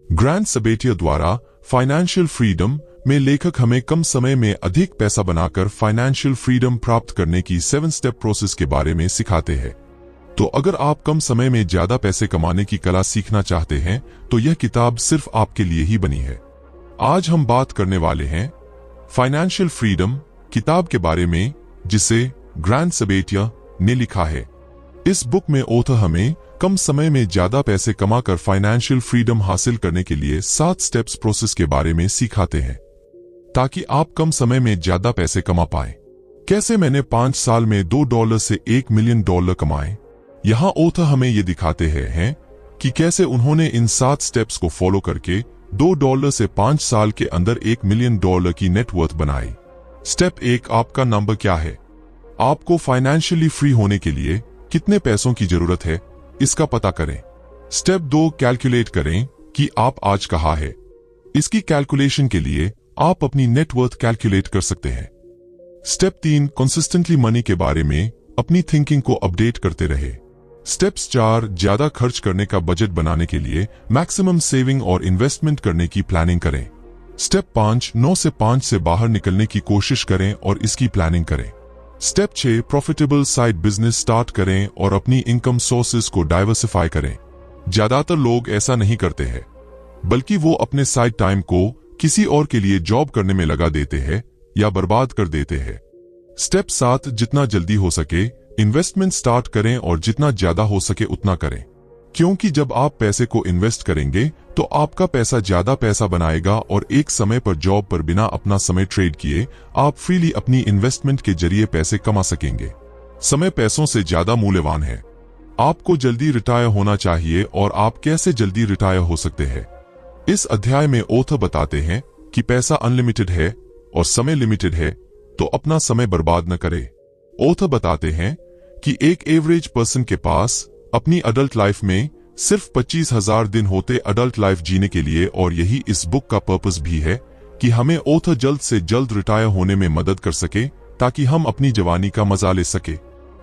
Grand सबेटिया द्वारा financial freedom में लेखक हमें कम समय में अधिक पैसा बनाकर फाइनेंशियल फ्रीडम प्राप्त करने की 7 स्टेप प्रोसेस के बारे में सिखाते हैं। तो अगर आप कम समय में ज्यादा पैसे कमाने की कला सीखना चाहते हैं तो यह किताब सिर्फ आपके लिए ही बनी है। आज हम बात करने वाले हैं फाइनेंशियल फ्रीडम किताब के बारे में, जिसे ग्रैंड सबेटिया ने लिखा है। इस बुक में ऑथर हमें कम समय में ज्यादा पैसे कमाकर फाइनेंशियल फ्रीडम हासिल करने के लिए 7 स्टेप्स प्रोसेस के बारे में सिखाते हैं, ताकि आप कम समय में ज्यादा पैसे कमा पाएं। कैसे मैंने 5 साल में $2 से $1 मिलियन कमाए। यहाँ ऑथर हमें ये दिखाते हैं कि कैसे उन्होंने इन 7 स्टेप्स को फॉलो करके $2 से 5 साल के अंदर $1 मिलियन की नेटवर्थ बनाई। स्टेप 1, आपका नंबर क्या है। आपको फाइनेंशियली फ्री होने के लिए कितने पैसों की जरूरत है, इसका पता करें। स्टेप 2, कैलकुलेट करें कि आप आज कहाँ है। इसकी कैलकुलेशन के लिए आप अपनी नेटवर्थ कैलकुलेट कर सकते हैं। स्टेप 3, कंसिस्टेंटली मनी के बारे में अपनी थिंकिंग को अपडेट करते रहे। स्टेप्स 4, ज्यादा खर्च करने का बजट बनाने के लिए मैक्सिमम सेविंग और इन्वेस्टमेंट करने की प्लानिंग करें। स्टेप 5, 9 से 5 से बाहर निकलने की कोशिश करें और इसकी प्लानिंग करें। Step 6, profitable side business start करें और अपनी इनकम सोर्सेज को डाइवर्सिफाई करें। ज्यादातर लोग ऐसा नहीं करते हैं, बल्कि वो अपने साइड टाइम को किसी और के लिए जॉब करने में लगा देते हैं या बर्बाद कर देते हैं। स्टेप 7, जितना जल्दी हो सके इन्वेस्टमेंट स्टार्ट करें और जितना ज्यादा हो सके उतना करें, क्योंकि जब आप पैसे को इन्वेस्ट करेंगे तो आपका पैसा ज्यादा पैसा बनाएगा और एक समय पर जॉब पर बिना अपना समय ट्रेड किए आप फ्रीली अपनी इन्वेस्टमेंट के जरिए पैसे कमा सकेंगे। समय पैसों से ज्यादा मूल्यवान है। आपको जल्दी रिटायर होना चाहिए और आप कैसे जल्दी रिटायर हो सकते हैं। इस अध्याय में ऑथर बताते हैं कि पैसा अनलिमिटेड है और समय लिमिटेड है, तो अपना समय बर्बाद न करें। ऑथर बताते हैं कि एक एवरेज पर्सन के पास अपनी अडल्ट लाइफ में सिर्फ 25,000 दिन होते अडल्ट लाइफ जीने के लिए, और यही इस बुक का पर्पस भी है कि हमें ऑथर जल्द से जल्द रिटायर होने में मदद कर सके, ताकि हम अपनी जवानी का मजा ले सके।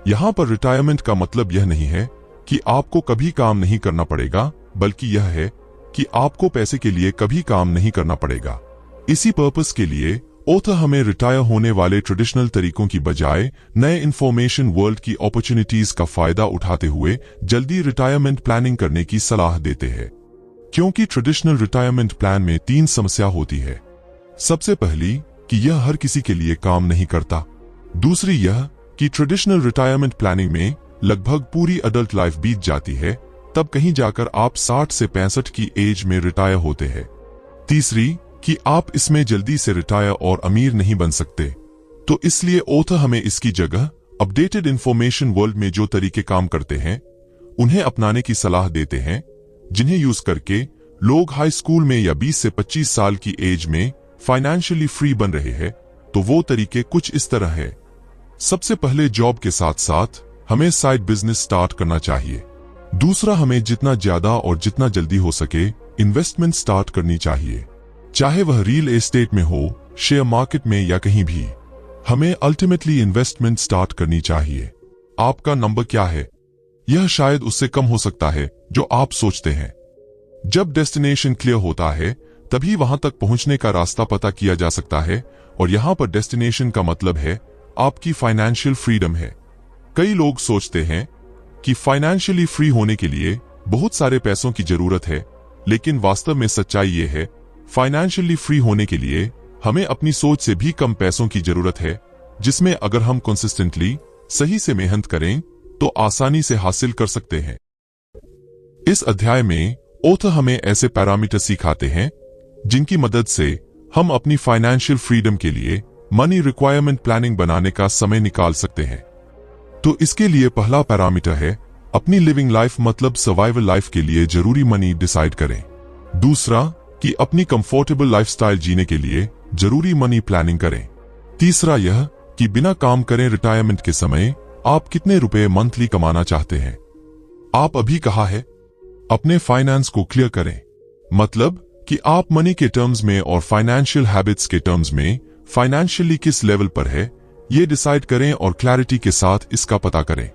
यहाँ पर रिटायरमेंट का मतलब यह नहीं है कि आपको कभी काम नहीं करना पड़ेगा, बल्कि यह है कि आपको पैसे के लिए कभी काम नहीं करना पड़ेगा। इसी पर्पस के लिए ऑथर हमें रिटायर होने वाले ट्रेडिशनल तरीकों की बजाय नए इंफॉर्मेशन वर्ल्ड की अपॉर्चुनिटीज का फायदा उठाते हुए जल्दी रिटायरमेंट प्लानिंग करने की सलाह देते हैं। क्योंकि ट्रेडिशनल रिटायरमेंट प्लान में 3 समस्या होती है। सबसे पहली कि यह हर किसी के लिए काम नहीं करता। दूसरी यह कि ट्रेडिशनल रिटायरमेंट प्लानिंग में लगभग पूरी अडल्ट लाइफ बीत जाती है, तब कहीं जाकर आप 60 से 65 की एज में रिटायर होते हैं। तीसरी कि आप इसमें जल्दी से रिटायर और अमीर नहीं बन सकते। तो इसलिए ऑथर हमें इसकी जगह अपडेटेड इंफॉर्मेशन वर्ल्ड में जो तरीके काम करते हैं उन्हें अपनाने की सलाह देते हैं, जिन्हें यूज करके लोग हाई स्कूल में या 20 से 25 साल की एज में फाइनेंशियली फ्री बन रहे हैं। तो वो तरीके कुछ इस तरह है। सबसे पहले जॉब के साथ साथ हमें साइड बिजनेस स्टार्ट करना चाहिए। दूसरा, हमें जितना ज्यादा और जितना जल्दी हो सके इन्वेस्टमेंट स्टार्ट करनी चाहिए, चाहे वह रियल एस्टेट में हो, शेयर मार्केट में या कहीं भी। हमें अल्टीमेटली इन्वेस्टमेंट स्टार्ट करनी चाहिए। आपका नंबर क्या है, यह शायद उससे कम हो सकता है जो आप सोचते हैं। जब डेस्टिनेशन क्लियर होता है तभी वहां तक पहुंचने का रास्ता पता किया जा सकता है, और यहां पर डेस्टिनेशन का मतलब है आपकी फाइनेंशियल फ्रीडम है। कई लोग सोचते हैं कि फाइनेंशियली फ्री होने के लिए बहुत सारे पैसों की जरूरत है, लेकिन वास्तव में सच्चाई ये है, फाइनेंशियली फ्री होने के लिए हमें अपनी सोच से भी कम पैसों की जरूरत है, जिसमें अगर हम कंसिस्टेंटली सही से मेहनत करें तो आसानी से हासिल कर सकते हैं। इस अध्याय में ऑथर हमें ऐसे पैरामीटर सिखाते हैं जिनकी मदद से हम अपनी फाइनेंशियल फ्रीडम के लिए मनी रिक्वायरमेंट प्लानिंग बनाने का समय निकाल सकते हैं। तो इसके लिए पहला पैरामीटर है अपनी लिविंग लाइफ मतलब सर्वाइवल लाइफ के लिए जरूरी मनी डिसाइड करें। दूसरा कि अपनी कंफर्टेबल लाइफस्टाइल जीने के लिए जरूरी मनी प्लानिंग करें। तीसरा यह कि बिना काम करें रिटायरमेंट के समय आप कितने रुपए मंथली कमाना चाहते हैं। आप अभी कहाँ है, अपने फाइनेंस को क्लियर करें, मतलब कि आप मनी के टर्म्स में और फाइनेंशियल हैबिट्स के टर्म्स में फाइनेंशियली किस लेवल पर है ये डिसाइड करें और क्लैरिटी के साथ इसका पता करें।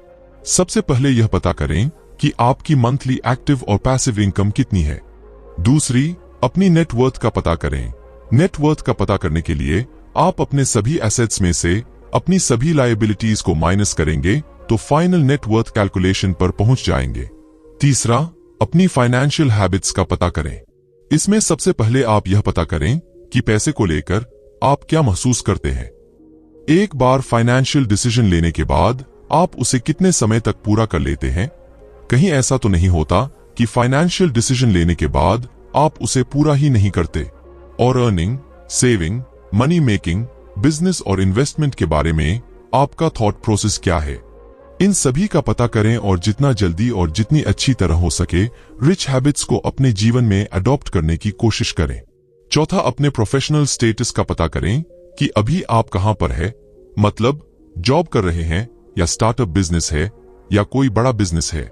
सबसे पहले यह पता करें कि आपकी मंथली एक्टिव और पैसिव इनकम कितनी है। दूसरी अपनी नेटवर्थ का पता करें। नेटवर्थ का पता करने के लिए आप अपने सभी एसेट्स में से अपनी सभी लायबिलिटीज को माइनस करेंगे तो फाइनल नेटवर्थ कैलकुलेशन पर पहुंच जाएंगे। तीसरा, अपनी फाइनेंशियल हैबिट्स का पता करें। इसमें सबसे पहले आप यह पता करें कि पैसे को लेकर आप क्या महसूस करते हैं। एक बार फाइनेंशियल डिसीजन लेने के बाद आप उसे कितने समय तक पूरा कर लेते हैं। कहीं ऐसा तो नहीं होता कि फाइनेंशियल डिसीजन लेने के बाद आप उसे पूरा ही नहीं करते। और earning, saving, money making, business और इन्वेस्टमेंट के बारे में आपका थॉट प्रोसेस क्या है। इन सभी का पता करें और जितना जल्दी और जितनी अच्छी तरह हो सके रिच हैबिट्स को अपने जीवन में अडॉप्ट करने की कोशिश करें। चौथा, अपने प्रोफेशनल स्टेटस का पता करें कि अभी आप कहां पर है, मतलब जॉब कर रहे हैं या स्टार्टअप बिजनेस है या कोई बड़ा बिजनेस है।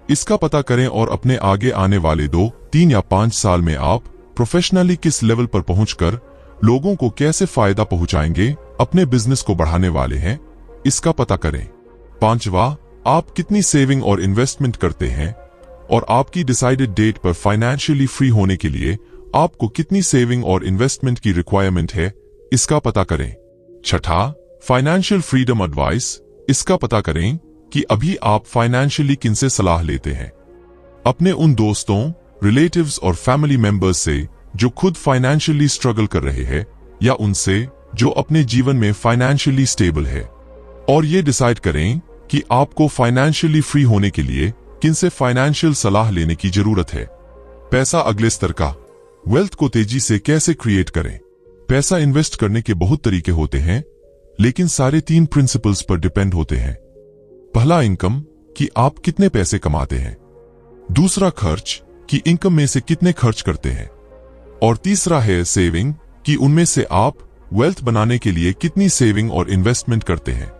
इसका पता करें और अपने आगे आने वाले 2, 3 या 5 साल में आप प्रोफेशनली किस लेवल पर पहुंचकर लोगों को कैसे फायदा पहुंचाएंगे, अपने बिजनेस को बढ़ाने वाले हैं, इसका पता करें। पांचवा, आप कितनी सेविंग और इन्वेस्टमेंट करते हैं और आपकी डिसाइडेड डेट पर फाइनेंशियली फ्री होने के लिए आपको कितनी सेविंग और इन्वेस्टमेंट की रिक्वायरमेंट है, इसका पता करें। छठा, फाइनेंशियल फ्रीडम एडवाइस। इसका पता करें कि अभी आप फाइनेंशियली किनसे सलाह लेते हैं। अपने उन दोस्तों, रिलेटिव्स और फैमिली मेंबर्स से जो खुद फाइनेंशियली स्ट्रगल कर रहे हैं या उनसे जो अपने जीवन में फाइनेंशियली स्टेबल है। और ये डिसाइड करें कि आपको फाइनेंशियली फ्री होने के लिए किनसे फाइनेंशियल सलाह लेने की जरूरत है। पैसा अगले स्तर का। वेल्थ को तेजी से कैसे क्रिएट करें। पैसा इन्वेस्ट करने के बहुत तरीके होते हैं, लेकिन सारे 3 प्रिंसिपल्स पर डिपेंड होते हैं। पहला, इनकम, कि आप कितने पैसे कमाते हैं। दूसरा, खर्च, कि इनकम में से कितने खर्च करते हैं। और तीसरा है सेविंग, कि उनमें से आप वेल्थ बनाने के लिए कितनी सेविंग और इन्वेस्टमेंट करते हैं।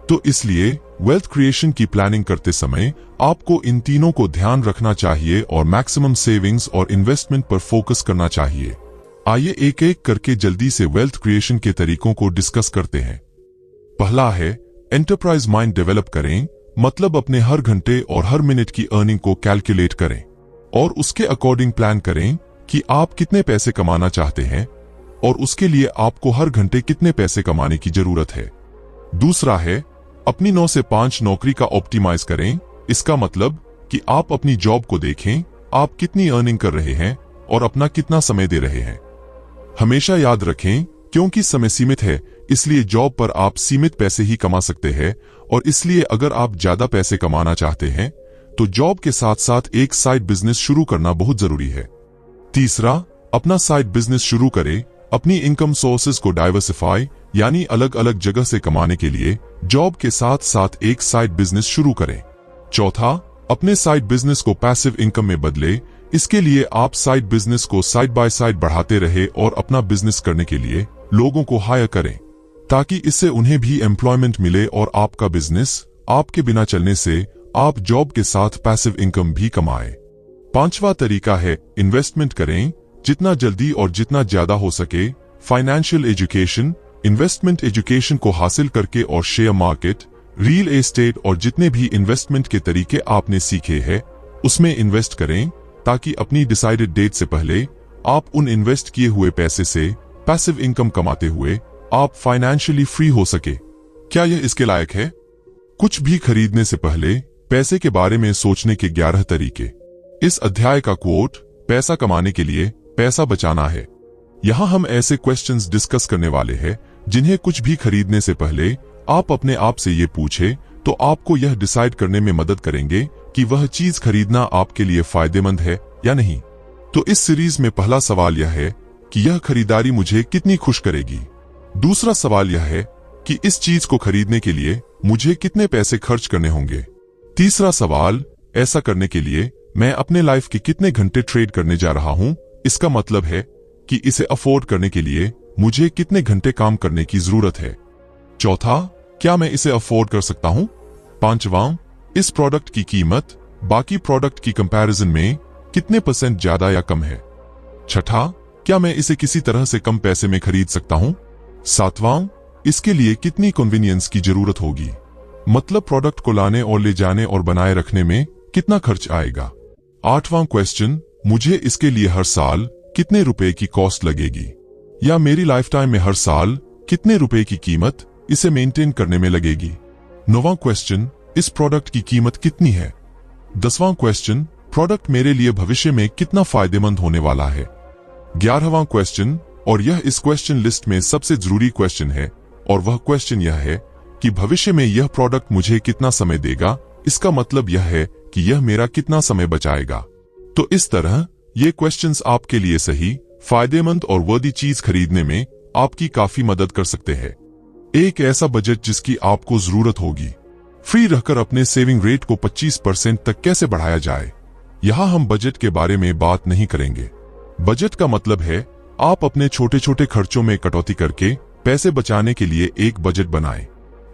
तो इसलिए वेल्थ क्रिएशन की प्लानिंग करते समय आपको इन तीनों को ध्यान रखना चाहिए और मैक्सिमम सेविंग्स और इन्वेस्टमेंट पर फोकस करना चाहिए। आइए एक एक करके जल्दी से वेल्थ क्रिएशन के तरीकों को डिस्कस करते हैं। पहला है एंटरप्राइज माइंड डेवलप करें, मतलब अपने हर घंटे और हर मिनट की अर्निंग को कैलकुलेट करें और उसके अकॉर्डिंग प्लान करें कि आप कितने पैसे कमाना चाहते हैं और उसके लिए आपको हर घंटे कितने पैसे कमाने की जरूरत है। दूसरा है अपनी 9 से 5 नौकरी का ऑप्टिमाइज करें। इसका मतलब कि आप अपनी जॉब को देखें, आप कितनी अर्निंग कर रहे हैं और अपना कितना समय दे रहे हैं। हमेशा याद रखें, क्योंकि समय सीमित है इसलिए जॉब पर आप सीमित पैसे ही कमा सकते हैं और इसलिए अगर आप ज्यादा पैसे कमाना चाहते हैं तो जॉब के साथ साथ एक साइड बिजनेस शुरू करना बहुत जरूरी है। तीसरा, अपना साइड बिजनेस शुरू करें। अपनी इनकम सोर्सेज को डाइवर्सिफाई, यानी अलग अलग जगह से कमाने के लिए जॉब के साथ साथ एक साइड बिजनेस शुरू करें। चौथा, अपने साइड बिजनेस को पैसिव इनकम में बदले। इसके लिए आप साइड बिजनेस को साइड बाय साइड बढ़ाते रहे और अपना बिजनेस करने के लिए लोगों को हायर करें ताकि इससे उन्हें भी एम्प्लॉयमेंट मिले और आपका बिजनेस आपके बिना चलने से आप जॉब के साथ पैसिव इनकम भी कमाएं। पांचवा तरीका है इन्वेस्टमेंट करें, जितना जल्दी और जितना ज्यादा हो सके। फाइनेंशियल एजुकेशन, इन्वेस्टमेंट एजुकेशन को हासिल करके और शेयर मार्केट, रियल एस्टेट और जितने भी इन्वेस्टमेंट के तरीके आपने सीखे हैं उसमें इन्वेस्ट करें ताकि अपनी डिसाइडेड डेट से पहले आप उन इन्वेस्ट किए हुए पैसे से पैसिव इनकम कमाते हुए आप फाइनेंशियली फ्री हो सके। क्या यह इसके लायक है? कुछ भी खरीदने से पहले पैसे के बारे में सोचने के 11 तरीके। इस अध्याय का कोट पैसा कमाने के लिए पैसा बचाना है। यहाँ हम ऐसे क्वेश्चंस डिस्कस करने वाले हैं जिन्हें कुछ भी खरीदने से पहले आप अपने आप से ये पूछे तो आपको यह डिसाइड करने में मदद करेंगे कि वह चीज खरीदना आपके लिए फायदेमंद है या नहीं। तो इस सीरीज में पहला सवाल यह है कि यह खरीदारी मुझे कितनी खुश करेगी। दूसरा सवाल यह है कि इस चीज को खरीदने के लिए मुझे कितने पैसे खर्च करने होंगे। तीसरा सवाल, ऐसा करने के लिए मैं अपने लाइफ के कितने घंटे ट्रेड करने जा रहा हूं। इसका मतलब है कि इसे अफोर्ड करने के लिए मुझे कितने घंटे काम करने की जरूरत है। चौथा, क्या मैं इसे अफोर्ड कर सकता हूं। पांचवा, इस प्रोडक्ट की कीमत बाकी प्रोडक्ट की कंपैरिजन में कितने % ज्यादा या कम है। छठा, क्या मैं इसे किसी तरह से कम पैसे में खरीद सकता हूं। सातवां, इसके लिए कितनी कन्वीनियंस की जरूरत होगी, मतलब प्रोडक्ट को लाने और ले जाने और बनाए रखने में कितना खर्च आएगा। आठवां क्वेश्चन, मुझे इसके लिए हर साल कितने रुपए की कॉस्ट लगेगी, या मेरी लाइफ टाइम में हर साल कितने रुपए की कीमत इसे मेंटेन करने में लगेगी। 9वां क्वेश्चन, इस प्रोडक्ट की कीमत कितनी है। 10वां क्वेश्चन, प्रोडक्ट मेरे लिए भविष्य में कितना फायदेमंद होने वाला है। 11वां क्वेश्चन, और यह इस क्वेश्चन लिस्ट में सबसे जरूरी क्वेश्चन है, और वह क्वेश्चन यह है कि भविष्य में यह प्रोडक्ट मुझे कितना समय देगा। इसका मतलब यह है कि यह मेरा कितना समय बचाएगा। तो इस तरह ये क्वेश्चंस आपके लिए सही, फायदेमंद और वर्दी चीज खरीदने में आपकी काफी मदद कर सकते हैं। एक ऐसा बजट जिसकी आपको जरूरत होगी। फ्री रहकर अपने सेविंग रेट को 25% तक कैसे बढ़ाया जाए। यहां हम बजट के बारे में बात नहीं करेंगे। बजट का मतलब है आप अपने छोटे छोटे खर्चों में कटौती करके पैसे बचाने के लिए एक बजट बनाएं।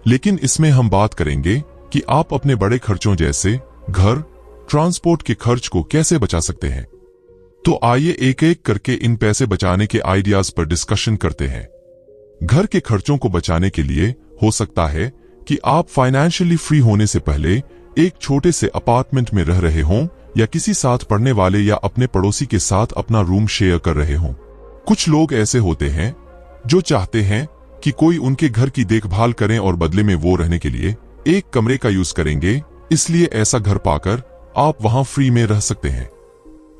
लेकिन इसमें हम बात करेंगे कि आप अपने बड़े खर्चों जैसे घर, ट्रांसपोर्ट के खर्च को कैसे बचा सकते हैं। तो आइए एक एक करके इन पैसे बचाने के आइडियाज पर डिस्कशन करते हैं। घर के खर्चों को बचाने के लिए हो सकता है कि आप फाइनेंशियली फ्री होने से पहले एक छोटे से अपार्टमेंट में रह रहे हों, या किसी साथ पढ़ने वाले या अपने पड़ोसी के साथ अपना रूम शेयर कर रहे हों। कुछ लोग ऐसे होते हैं जो चाहते हैं कि कोई उनके घर की देखभाल करें और बदले में वो रहने के लिए एक कमरे का यूज करेंगे, इसलिए ऐसा घर पाकर आप वहां फ्री में रह सकते हैं।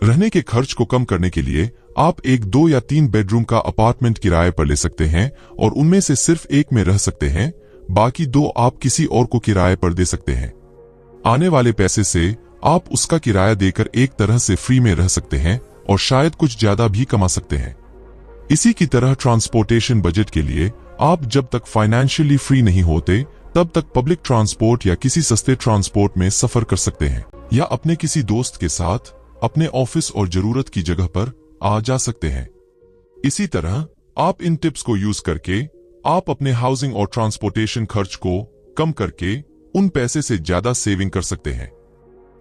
रहने के खर्च को कम करने के लिए आप एक 2 या 3 बेडरूम का अपार्टमेंट किराए पर ले सकते हैं और उनमें से सिर्फ एक में रह सकते हैं, बाकी 2 आप किसी और को किराए पर दे सकते हैं। आने वाले पैसे से आप उसका किराया देकर एक तरह से फ्री में रह सकते हैं और शायद कुछ ज्यादा भी कमा सकते हैं। इसी की तरह ट्रांसपोर्टेशन बजट के लिए आप जब तक फाइनेंशियली फ्री नहीं होते तब तक पब्लिक ट्रांसपोर्ट या किसी सस्ते ट्रांसपोर्ट में सफर कर सकते हैं, या अपने किसी दोस्त के साथ अपने ऑफिस और जरूरत की जगह पर आ जा सकते हैं। इसी तरह आप इन टिप्स को यूज करके आप अपने हाउसिंग और ट्रांसपोर्टेशन खर्च को कम करके उन पैसे से ज्यादा सेविंग कर सकते हैं।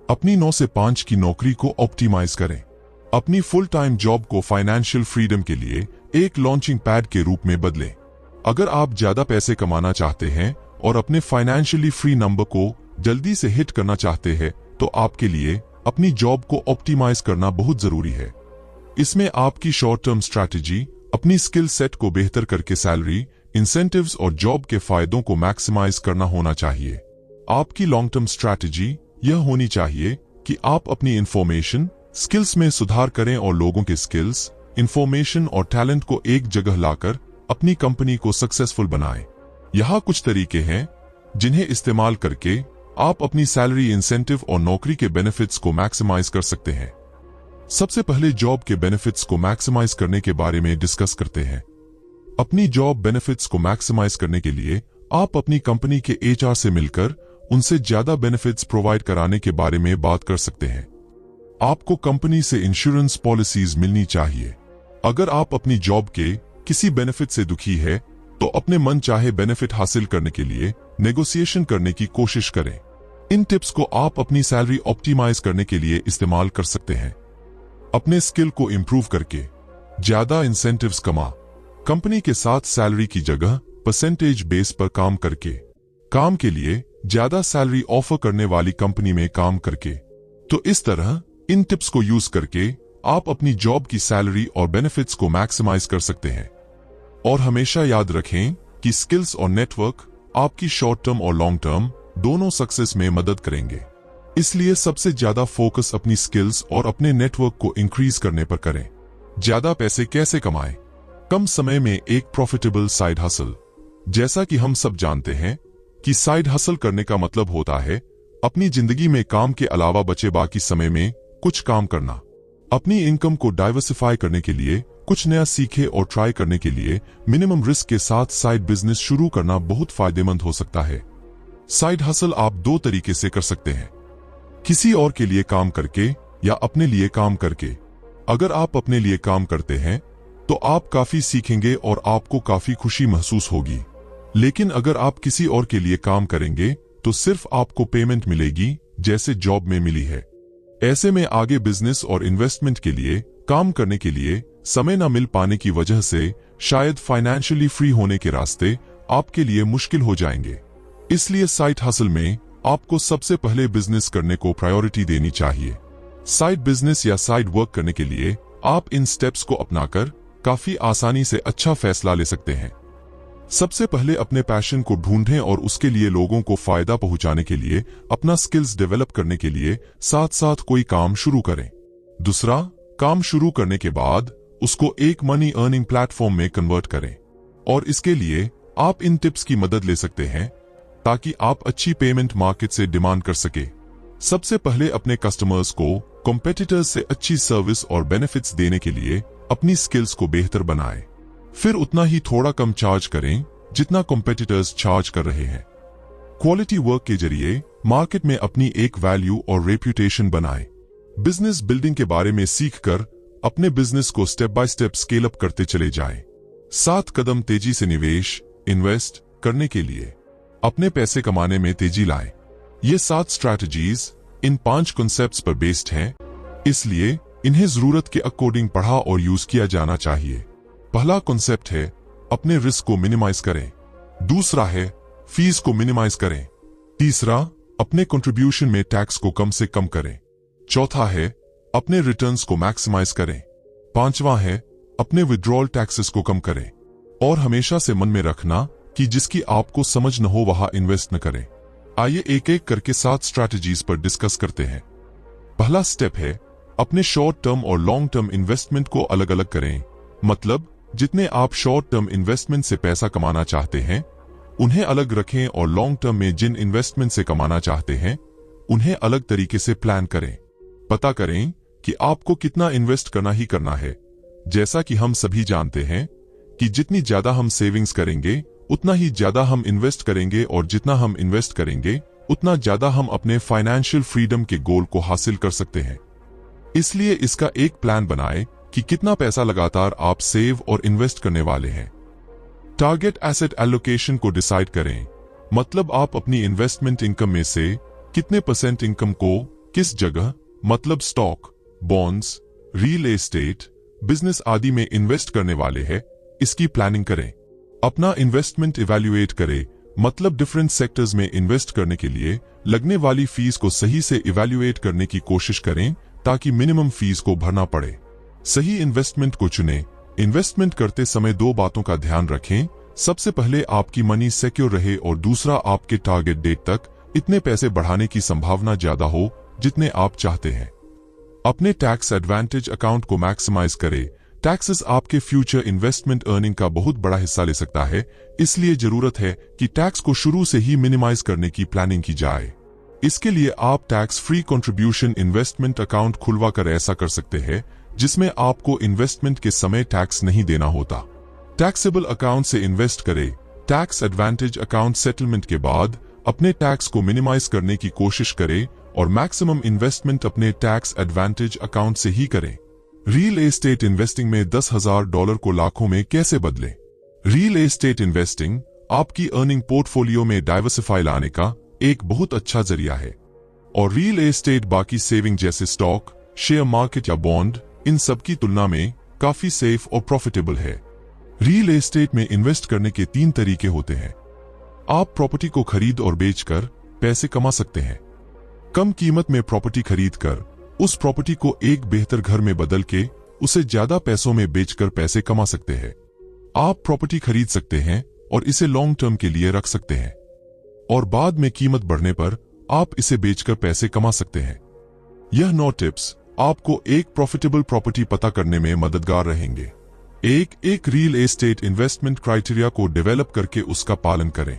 अपनी 9 से 5 की नौकरी को ऑप्टिमाइज करें। अपनी फुल टाइम जॉब को फाइनेंशियल फ्रीडम के लिए एक लॉन्चिंग पैड के रूप में बदलें। अगर आप ज्यादा पैसे कमाना चाहते हैं और अपने फाइनेंशियली फ्री नंबर को जल्दी से हिट करना चाहते हैं, तो आपके लिए अपनी जॉब को ऑप्टिमाइज करना बहुत जरूरी है। इसमें आपकी शॉर्ट टर्म स्ट्रैटेजी अपनी स्किल सेट को बेहतर करके सैलरी, इंसेंटिव्स और जॉब के फायदों को मैक्सिमाइज करना होना चाहिए। आपकी लॉन्ग टर्म स्ट्रैटेजी यह होनी चाहिए कि आप अपनी इंफॉर्मेशन स्किल्स में सुधार करें और लोगों के स्किल्स, इंफॉर्मेशन और टैलेंट को एक जगह लाकर अपनी कंपनी को सक्सेसफुल बनाएं। यहाँ कुछ तरीके हैं जिन्हें इस्तेमाल करके आप अपनी सैलरी, इंसेंटिव और नौकरी के बेनिफिट्स को मैक्सिमाइज कर सकते हैं। सबसे पहले जॉब के बेनिफिट्स को मैक्सिमाइज करने के बारे में डिस्कस करते हैं। अपनी जॉब बेनिफिट्स को मैक्सिमाइज करने के लिए आप अपनी कंपनी के एचआर से मिलकर उनसे ज्यादा बेनिफिट्स प्रोवाइड कराने के बारे में बात कर सकते हैं। आपको कंपनी से इंश्योरेंस पॉलिसीज मिलनी चाहिए। अगर आप अपनी जॉब के किसी बेनिफिट से दुखी है तो अपने मन चाहे बेनिफिट हासिल करने के लिए नेगोशिएशन करने की कोशिश करें। इन टिप्स को आप अपनी सैलरी ऑप्टिमाइज करने के लिए इस्तेमाल कर सकते हैं। अपने स्किल को इंप्रूव करके ज्यादा इंसेंटिव्स कमा। कंपनी के साथ सैलरी की जगह परसेंटेज बेस पर काम करके, काम के लिए ज्यादा सैलरी ऑफर करने वाली कंपनी में काम करके। तो इस तरह इन टिप्स को यूज करके आप अपनी जॉब की सैलरी और बेनिफिट्स को मैक्सिमाइज कर सकते हैं। और हमेशा याद रखें कि स्किल्स और नेटवर्क आपकी शॉर्ट टर्म और लॉन्ग टर्म दोनों सक्सेस में मदद करेंगे। इसलिए सबसे ज्यादा फोकस अपनी स्किल्स और अपने नेटवर्क को इंक्रीज करने पर करें। ज्यादा पैसे कैसे कमाएं? कम समय में एक प्रॉफिटेबल साइड हसल। जैसा कि हम सब जानते हैं कि साइड हसल करने का मतलब होता है अपनी जिंदगी में काम के अलावा बचे बाकी समय में कुछ काम करना। अपनी इनकम को डाइवर्सिफाई करने के लिए, कुछ नया सीखे और ट्राई करने के लिए मिनिमम रिस्क के साथ साइड बिजनेस शुरू करना बहुत फायदेमंद हो सकता है। साइड हसल आप 2 तरीके से कर सकते हैं, किसी और के लिए काम करके या अपने लिए काम करके। अगर आप अपने लिए काम करते हैं तो आप काफी सीखेंगे और आपको काफी खुशी महसूस होगी। लेकिन अगर आप किसी और के लिए काम करेंगे तो सिर्फ आपको पेमेंट मिलेगी जैसे जॉब में मिली है। ऐसे में आगे बिजनेस और इन्वेस्टमेंट के लिए काम करने के लिए समय न मिल पाने की वजह से शायद फाइनेंशियली फ्री होने के रास्ते आपके लिए मुश्किल हो जाएंगे। इसलिए साइड हसल में आपको सबसे पहले बिजनेस करने को प्रायोरिटी देनी चाहिए। साइड बिजनेस या साइड वर्क करने के लिए आप इन स्टेप्स को अपनाकर काफी आसानी से अच्छा फैसला ले सकते हैं। सबसे पहले अपने पैशन को ढूंढें और उसके लिए लोगों को फायदा पहुंचाने के लिए अपना स्किल्स डेवलप करने के लिए साथ साथ कोई काम शुरू करें। दूसरा, काम शुरू करने के बाद उसको एक मनी अर्निंग प्लेटफॉर्म में कन्वर्ट करें, और इसके लिए आप इन टिप्स की मदद ले सकते हैं ताकि आप अच्छी पेमेंट मार्केट से डिमांड कर सके। सबसे पहले अपने कस्टमर्स को कॉम्पिटिटर्स से अच्छी सर्विस और बेनिफिट्स देने के लिए अपनी स्किल्स को बेहतर बनाएं। फिर उतना ही थोड़ा कम चार्ज करें जितना कॉम्पिटिटर्स चार्ज कर रहे हैं। क्वालिटी वर्क के जरिए मार्केट में अपनी एक वैल्यू और रेप्यूटेशन बनाएं। बिजनेस बिल्डिंग के बारे में सीखकर अपने बिजनेस को step by step scale up करते चले जाएं। 7 कदम तेजी से निवेश इन्वेस्ट करने के लिए अपने पैसे कमाने में तेजी लाएं। ये 7 स्ट्रैटेजीज इन 5 कॉन्सेप्ट्स पर बेस्ड हैं, इसलिए इन्हें जरूरत के अकॉर्डिंग पढ़ा और यूज किया जाना चाहिए। पहला कॉन्सेप्ट है अपने रिस्क को मिनिमाइज करें। दूसरा है फीस को मिनिमाइज करें। तीसरा, अपने कंट्रीब्यूशन में टैक्स को कम से कम करें। चौथा है अपने रिटर्न्स को मैक्सिमाइज करें। पांचवा है अपने विड्रॉल टैक्सेस को कम करें। और हमेशा से मन में रखना कि जिसकी आपको समझ न हो वहां इन्वेस्ट न करें। आइए एक एक करके 7 स्ट्रैटेजीज पर डिस्कस करते हैं। पहला स्टेप है अपने शॉर्ट टर्म और लॉन्ग टर्म इन्वेस्टमेंट को अलग अलग करें। मतलब जितने आप शॉर्ट टर्म इन्वेस्टमेंट से पैसा कमाना चाहते हैं उन्हें अलग रखें, और लॉन्ग टर्म में जिन इन्वेस्टमेंट से कमाना चाहते हैं उन्हें अलग तरीके से प्लान करें। पता करें कि आपको कितना इन्वेस्ट करना ही करना है। जैसा कि हम सभी जानते हैं कि जितनी ज्यादा हम सेविंग्स करेंगे उतना ही ज्यादा हम इन्वेस्ट करेंगे, और जितना हम इन्वेस्ट करेंगे उतना ज्यादा हम अपने फाइनेंशियल फ्रीडम के गोल को हासिल कर सकते हैं। इसलिए इसका एक प्लान बनाएं कि कितना पैसा लगातार आप सेव और इन्वेस्ट करने वाले हैं। टारगेट एसेट एलोकेशन को डिसाइड करें। मतलब आप अपनी इन्वेस्टमेंट इनकम में से कितने % इनकम को किस जगह, मतलब stock, bonds, real estate, business आदि में इन्वेस्ट करने वाले हैं, इसकी प्लानिंग करें। अपना इन्वेस्टमेंट इवैल्यूएट करें। मतलब डिफरेंट सेक्टर्स में इन्वेस्ट करने के लिए लगने वाली फीस को सही से इवैल्यूएट करने की कोशिश करें ताकि मिनिमम फीस को भरना पड़े। सही इन्वेस्टमेंट को चुनें। इन्वेस्टमेंट करते समय 2 बातों का ध्यान रखें। सबसे पहले आपकी मनी सिक्योर रहे, और दूसरा आपके टारगेट डेट तक इतने पैसे बढ़ाने की संभावना ज्यादा हो जितने आप चाहते हैं। अपने टैक्स एडवांटेज अकाउंट को मैक्सिमाइज करें। टैक्सेस आपके फ्यूचर इन्वेस्टमेंट अर्निंग का बहुत बड़ा हिस्सा ले सकता है, इसलिए जरूरत है कि टैक्स को शुरू से ही मिनिमाइज करने की प्लानिंग की जाए। इसके लिए आप tax free contribution investment account खुलवा कर ऐसा कर सकते हैं जिसमें आपको इन्वेस्टमेंट के समय टैक्स नहीं देना होता। टैक्सेबल अकाउंट से इन्वेस्ट करें। टैक्स एडवांटेज अकाउंट सेटलमेंट के बाद अपने टैक्स को मिनिमाइज करने की कोशिश करें, और मैक्सिमम इन्वेस्टमेंट अपने टैक्स एडवांटेज अकाउंट से ही करें। रियल एस्टेट इन्वेस्टिंग में $10,000 को लाखों में कैसे बदलें? रियल एस्टेट इन्वेस्टिंग आपकी अर्निंग पोर्टफोलियो में डाइवर्सिफाई लाने का एक बहुत अच्छा जरिया है, और रियल एस्टेट बाकी सेविंग जैसे स्टॉक, शेयर मार्केट या बॉन्ड, इन सब की तुलना में काफी सेफ और प्रॉफिटेबल है। रियल एस्टेट में इन्वेस्ट करने के 3 तरीके होते हैं। आप प्रॉपर्टी को खरीद और बेचकर पैसे कमा सकते हैं। कम कीमत में प्रॉपर्टी खरीदकर उस प्रॉपर्टी को एक बेहतर घर में बदल के उसे ज्यादा पैसों में बेचकर पैसे कमा सकते हैं। आप प्रॉपर्टी खरीद सकते हैं और इसे लॉन्ग टर्म के लिए रख सकते हैं, और बाद में कीमत बढ़ने पर आप इसे बेचकर पैसे कमा सकते हैं। यह 9 टिप्स आपको एक प्रॉफिटेबल प्रॉपर्टी पता करने में मददगार रहेंगे। एक रियल एस्टेट इन्वेस्टमेंट क्राइटेरिया को डेवलप करके उसका पालन करें।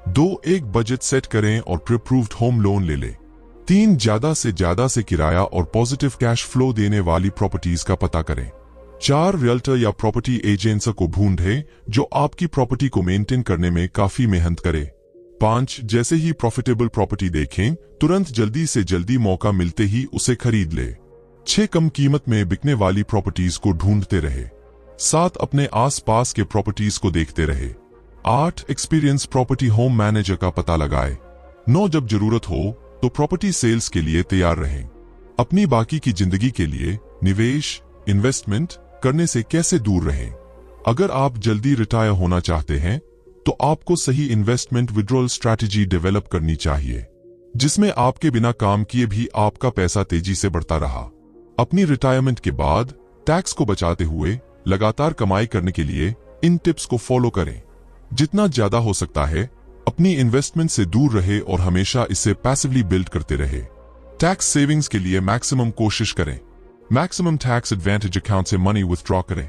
2 एक बजट सेट करें और प्री अप्रूव्ड होम लोन ले लें। 3 ज्यादा से किराया और पॉजिटिव कैश फ्लो देने वाली प्रॉपर्टीज का पता करें। 4 रियल्टर या प्रॉपर्टी एजेंट्स को ढूंढें जो आपकी प्रॉपर्टी को मेंटेन करने में काफी मेहनत करे। 5 जैसे ही प्रॉफिटेबल प्रॉपर्टी देखें तुरंत जल्दी से जल्दी मौका मिलते ही उसे खरीद ले। 6 कम कीमत में बिकने वाली प्रॉपर्टीज को ढूंढते रहे। 7 अपने आसपास के प्रॉपर्टीज को देखते रहे। 8 एक्सपीरियंस प्रॉपर्टी होम मैनेजर का पता लगाए। 9 जब जरूरत हो तो प्रॉपर्टी सेल्स के लिए तैयार रहें। अपनी बाकी की जिंदगी के लिए निवेश इन्वेस्टमेंट करने से कैसे दूर रहें? अगर आप जल्दी रिटायर होना चाहते हैं तो आपको सही इन्वेस्टमेंट विड्रॉल स्ट्रैटेजी डेवलप करनी चाहिए, जिसमें आपके बिना काम किए भी आपका पैसा तेजी से बढ़ता रहा। अपनी रिटायरमेंट के बाद टैक्स को बचाते हुए लगातार कमाई करने के लिए इन टिप्स को फॉलो करें। जितना ज्यादा हो सकता है अपनी इन्वेस्टमेंट से दूर रहे और हमेशा इसे पैसिवली बिल्ड करते रहे। टैक्स सेविंग्स के लिए मैक्सिमम कोशिश करें। मैक्सिमम टैक्स एडवांटेज अकाउंट से मनी विथड्रॉ करें।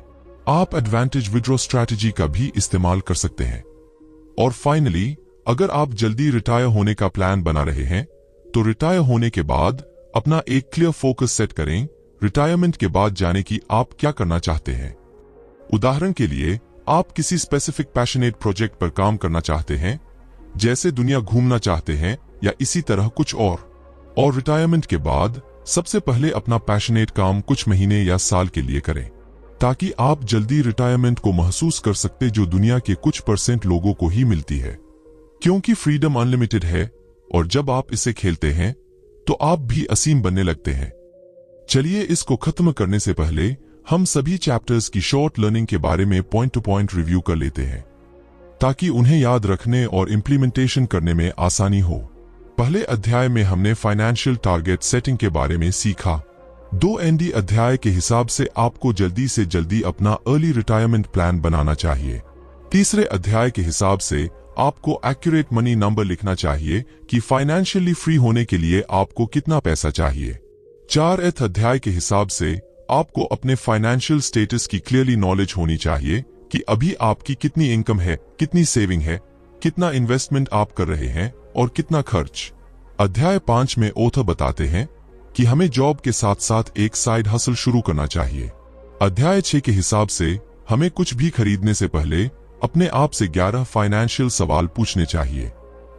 आप एडवांटेज विथड्रॉ स्ट्रैटेजी का भी इस्तेमाल कर सकते हैं। और फाइनली, अगर आप जल्दी रिटायर होने का प्लान बना रहे हैं तो रिटायर होने के बाद अपना एक क्लियर फोकस सेट करें। रिटायरमेंट के बाद जाने की आप क्या करना चाहते हैं। उदाहरण के लिए, आप किसी स्पेसिफिक पैशनेट प्रोजेक्ट पर काम करना चाहते हैं, जैसे दुनिया घूमना चाहते हैं या इसी तरह कुछ और रिटायरमेंट के बाद सबसे पहले अपना पैशनेट काम कुछ महीने या साल के लिए करें, ताकि आप जल्दी रिटायरमेंट को महसूस कर सकते जो दुनिया के कुछ % लोगों को ही मिलती है। क्योंकि फ्रीडम अनलिमिटेड है और जब आप इसे खेलते हैं तो आप भी असीम बनने लगते हैं। चलिए, इसको खत्म करने से पहले हम सभी चैप्टर्स की शॉर्ट लर्निंग के बारे में पॉइंट टू पॉइंट रिव्यू कर लेते हैं, ताकि उन्हें याद रखने और इम्प्लीमेंटेशन करने में आसानी हो। पहले अध्याय में हमने फाइनेंशियल टारगेट सेटिंग के बारे में सीखा। 2 अध्याय के हिसाब से आपको जल्दी से जल्दी अपना अर्ली रिटायरमेंट प्लान बनाना चाहिए। तीसरे अध्याय के हिसाब से आपको एक्यूरेट मनी नंबर लिखना चाहिए कि फाइनेंशियली फ्री होने के लिए आपको कितना पैसा चाहिए। 4th अध्याय के हिसाब से आपको अपने फाइनेंशियल स्टेटस की क्लियरली नॉलेज होनी चाहिए कि अभी आपकी कितनी इनकम है, कितनी सेविंग है, कितना इन्वेस्टमेंट आप कर रहे हैं और कितना खर्च। अध्याय 5 में ऑथर बताते हैं कि हमें जॉब के साथ साथ एक साइड हसल शुरू करना चाहिए। अध्याय 6 के हिसाब से हमें कुछ भी खरीदने से पहले अपने आप से 11 फाइनेंशियल सवाल पूछने चाहिए।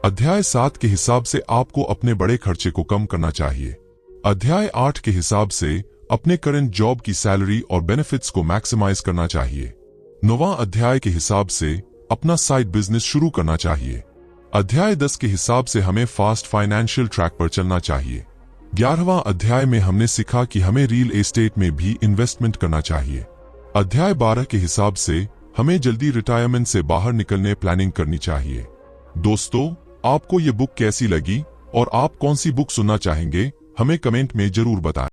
अध्याय 7 के हिसाब से आपको अपने बड़े खर्चे को कम करना चाहिए। अध्याय 8 के हिसाब से अपने करंट जॉब की सैलरी और बेनिफिट्स को मैक्सिमाइज करना चाहिए। 9वां अध्याय के हिसाब से अपना साइड बिजनेस शुरू करना चाहिए। अध्याय 10 के हिसाब से हमें फास्ट फाइनेंशियल ट्रैक पर चलना चाहिए। 11वां अध्याय में हमने सीखा कि हमें रियल एस्टेट में भी इन्वेस्टमेंट करना चाहिए। अध्याय 12 के हिसाब से हमें जल्दी रिटायरमेंट से बाहर निकलने प्लानिंग करनी चाहिए। दोस्तों, आपको ये बुक कैसी लगी और आप कौन सी बुक सुनना चाहेंगे, हमें कमेंट में जरूर बताएं।